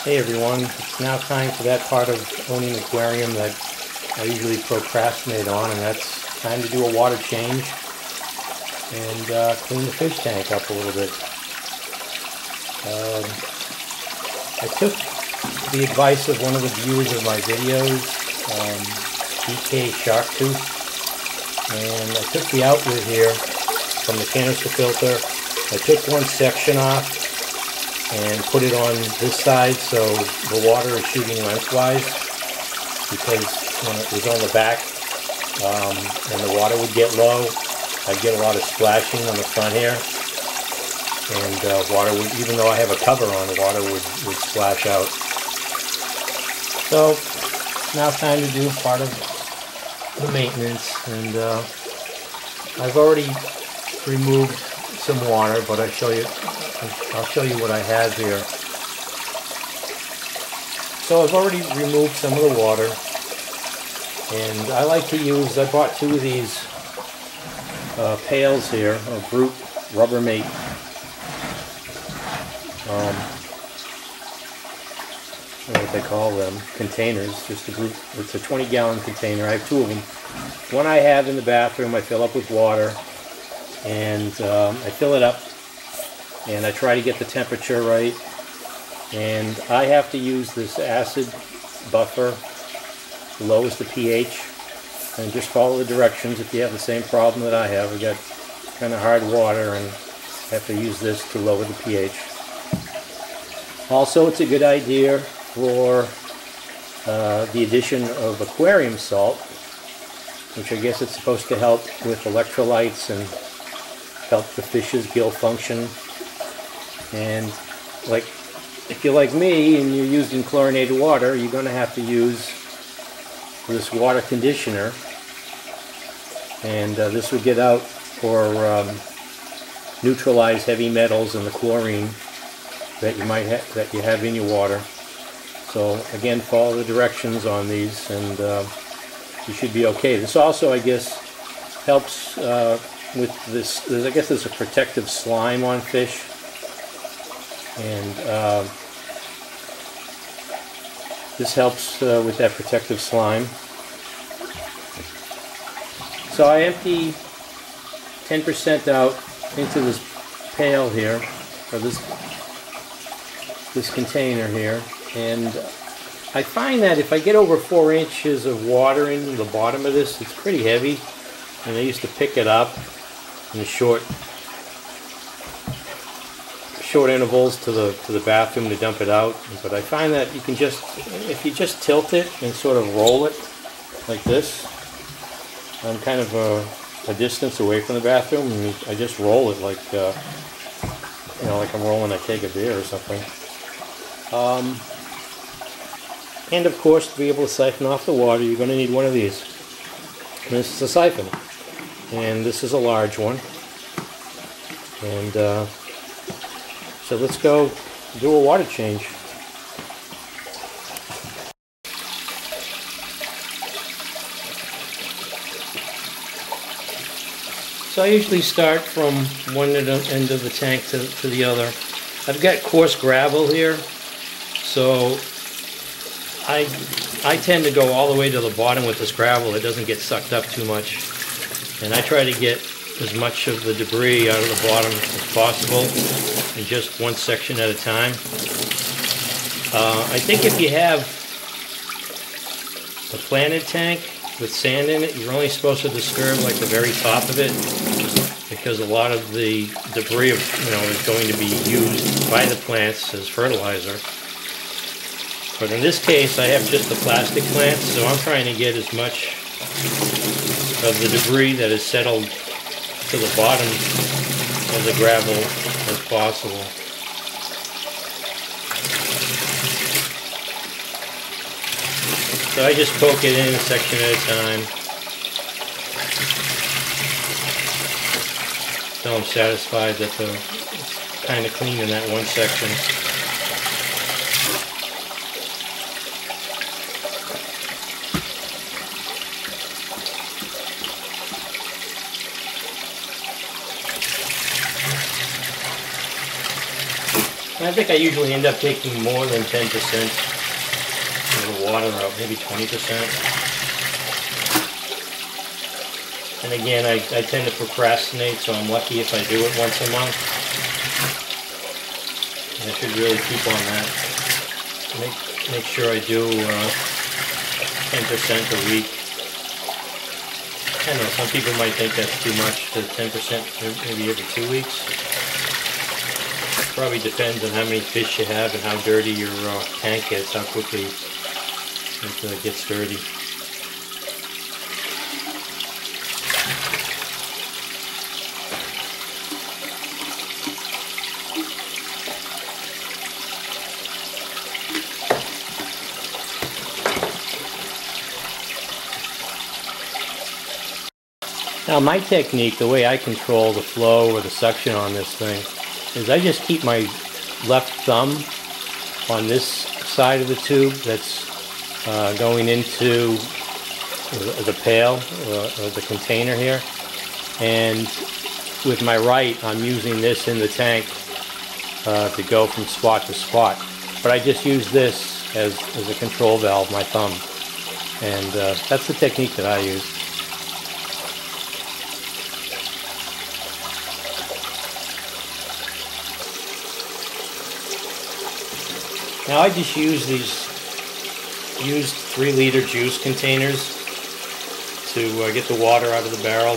Hey everyone, it's now time for that part of owning an aquarium that I usually procrastinate on, and that's time to do a water change and clean the fish tank up a little bit. I took the advice of one of the viewers of my videos, DK Sharktooth, and I took the outlet here from the canister filter. I took one section off and put it on this side so the water is shooting lengthwise, because when it was on the back and the water would get low, I'd get a lot of splashing on the front here, and water would, even though I have a cover on, the water would splash out. So now time to do part of the maintenance, and I've already removed some water, but I'll show you what I have here. So I've already removed some of the water, and I like to use, I bought two of these pails here, of Brute Rubbermaid. I don't know what they call them, containers, just a Brute, it's a 20-gallon container. I have two of them. One I have in the bathroom, I fill up with water, and I fill it up, and I try to get the temperature right, and I have to use this acid buffer, lowers the pH, and just follow the directions. If you have the same problem that I have, we got kind of hard water and have to use this to lower the pH. Also, it's a good idea for the addition of aquarium salt, which I guess it's supposed to help with electrolytes and help the fish's gill function. And like, if you're like me and you're using chlorinated water, you're going to have to use this water conditioner, and this will get out or neutralize heavy metals and the chlorine that you have in your water. So again, follow the directions on these, and you should be okay. This also, I guess, helps with this. I guess there's a protective slime on fish, and this helps with that protective slime. So I empty 10% out into this pail here, or this container here, and I find that if I get over 4 inches of water in the bottom of this, it's pretty heavy, and I used to pick it up in short intervals to the bathroom to dump it out. But I find that you can just, if you just tilt it and sort of roll it like this, I'm kind of a distance away from the bathroom, and I just roll it like you know, like I'm rolling a keg of beer or something. And of course, to be able to siphon off the water, you're going to need one of these. And this is a siphon, and this is a large one. And so let's go do a water change. So I usually start from one end of the tank to the other. I've got coarse gravel here, so I tend to go all the way to the bottom with this gravel. It doesn't get sucked up too much, and I try to get as much of the debris out of the bottom as possible in just one section at a time. I think if you have a planted tank with sand in it, you're only supposed to disturb like the very top of it, because a lot of the debris is going to be used by the plants as fertilizer. But in this case, I have just the plastic plants, so I'm trying to get as much of the debris that is settled to the bottom of the gravel as possible. So I just poke it in a section at a time until I'm satisfied that it's kind of clean in that one section. I think I usually end up taking more than 10% of the water out, maybe 20%. And again, I tend to procrastinate, so I'm lucky if I do it once a month. And I should really keep on that. Make sure I do 10% a week. I know some people might think that's too much, to 10% maybe every 2 weeks. Probably depends on how many fish you have and how dirty your tank gets, how quickly it gets dirty. Now my technique, the way I control the flow or the suction on this thing, is I just keep my left thumb on this side of the tube that's going into the pail or the container here, and with my right I'm using this in the tank to go from spot to spot. But I just use this as a control valve, my thumb, and that's the technique that I use. Now I just use these used 3-liter juice containers to get the water out of the barrel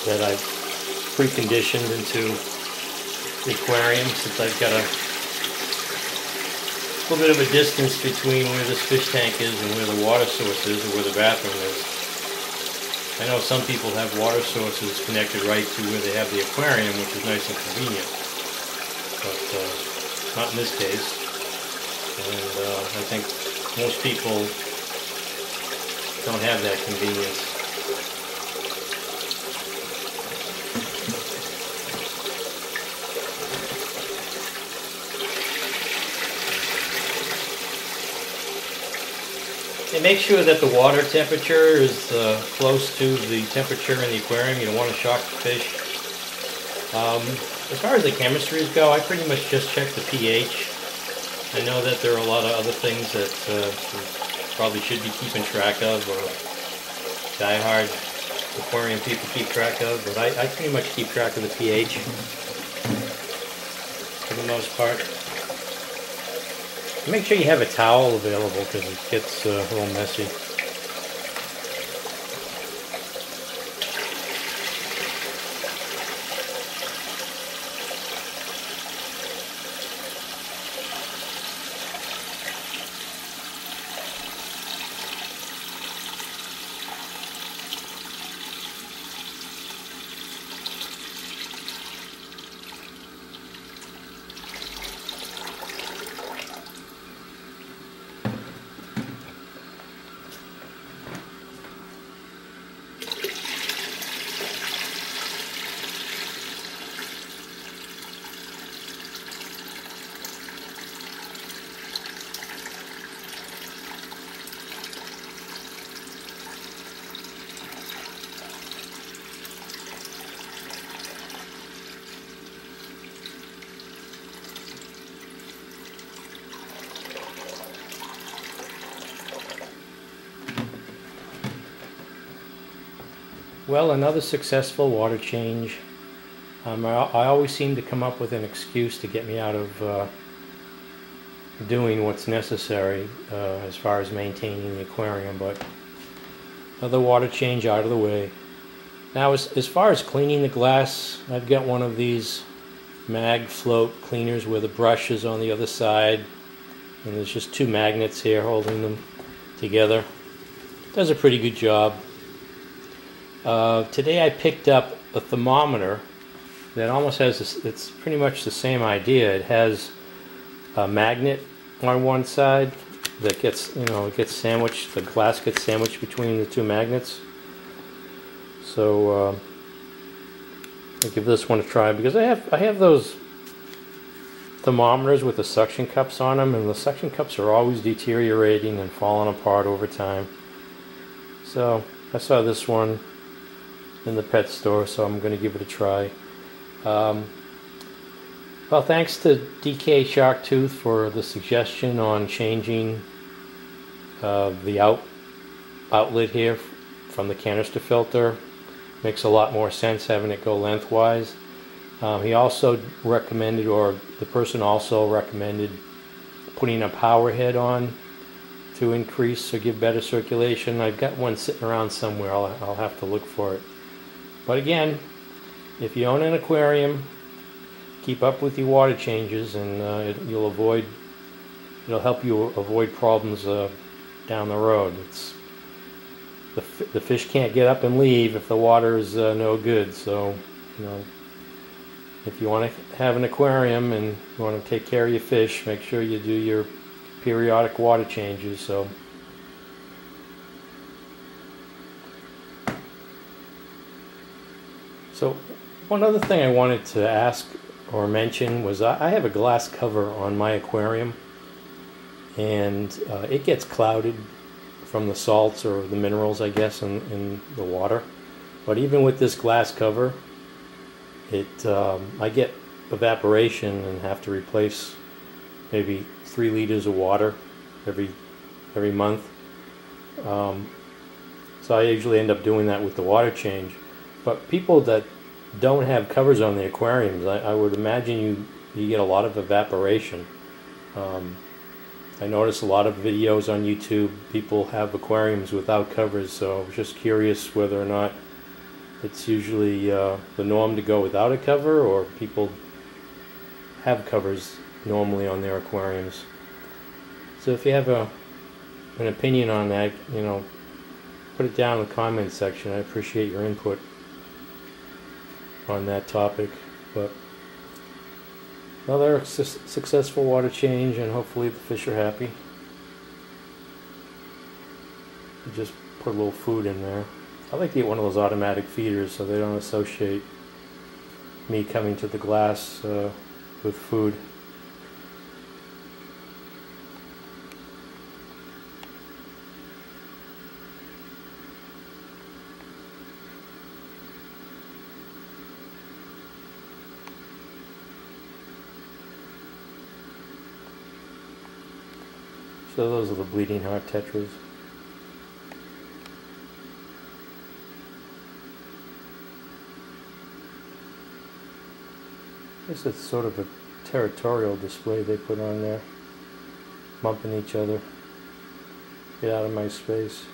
that I've preconditioned into the aquarium, since I've got a little bit of a distance between where this fish tank is and where the water source is, or where the bathroom is. I know some people have water sources connected right to where they have the aquarium, which is nice and convenient, but not in this case. And I think most people don't have that convenience. And make sure that the water temperature is close to the temperature in the aquarium. You don't want to shock the fish. As far as the chemistries go, I pretty much just check the pH. I know that there are a lot of other things that you probably should be keeping track of, or die-hard aquarium people keep track of, but I pretty much keep track of the pH for the most part. Make sure you have a towel available because it gets a little messy. Well, another successful water change. I always seem to come up with an excuse to get me out of doing what's necessary as far as maintaining the aquarium, but another water change out of the way. Now, as far as cleaning the glass, I've got one of these mag float cleaners where the brush is on the other side, and there's just 2 magnets here holding them together. Does a pretty good job. Today I picked up a thermometer that almost has this, it's pretty much the same idea. It has a magnet on one side that gets, it gets sandwiched, the glass gets sandwiched between the 2 magnets. So I'll give this one a try, because I have those thermometers with the suction cups on them, and the suction cups are always deteriorating and falling apart over time. So I saw this one in the pet store, so I'm going to give it a try. Well, thanks to DK Shark Tooth for the suggestion on changing the outlet here from the canister filter. Makes a lot more sense having it go lengthwise. He also recommended, or the person also recommended, putting a power head on to increase or give better circulation. I've got one sitting around somewhere. I'll have to look for it. But again, if you own an aquarium, keep up with your water changes, and it'll help you avoid problems down the road. The fish can't get up and leave if the water is no good. So, if you want to have an aquarium and you want to take care of your fish, make sure you do your periodic water changes. So one other thing I wanted to ask or mention was I have a glass cover on my aquarium, and it gets clouded from the salts or the minerals, I guess, in the water. But even with this glass cover, I get evaporation and have to replace maybe 3 liters of water every month. So I usually end up doing that with the water change. But people that don't have covers on the aquariums, I would imagine you get a lot of evaporation. I notice a lot of videos on YouTube, people have aquariums without covers, so I was just curious whether or not it's usually the norm to go without a cover, or people have covers normally on their aquariums. So if you have an opinion on that, put it down in the comments section. I appreciate your input on that topic. But another successful water change, and hopefully the fish are happy. Just put a little food in there. I like to get one of those automatic feeders so they don't associate me coming to the glass with food. So those are the bleeding heart tetras. I guess it's sort of a territorial display they put on there. Bumping each other. Get out of my space.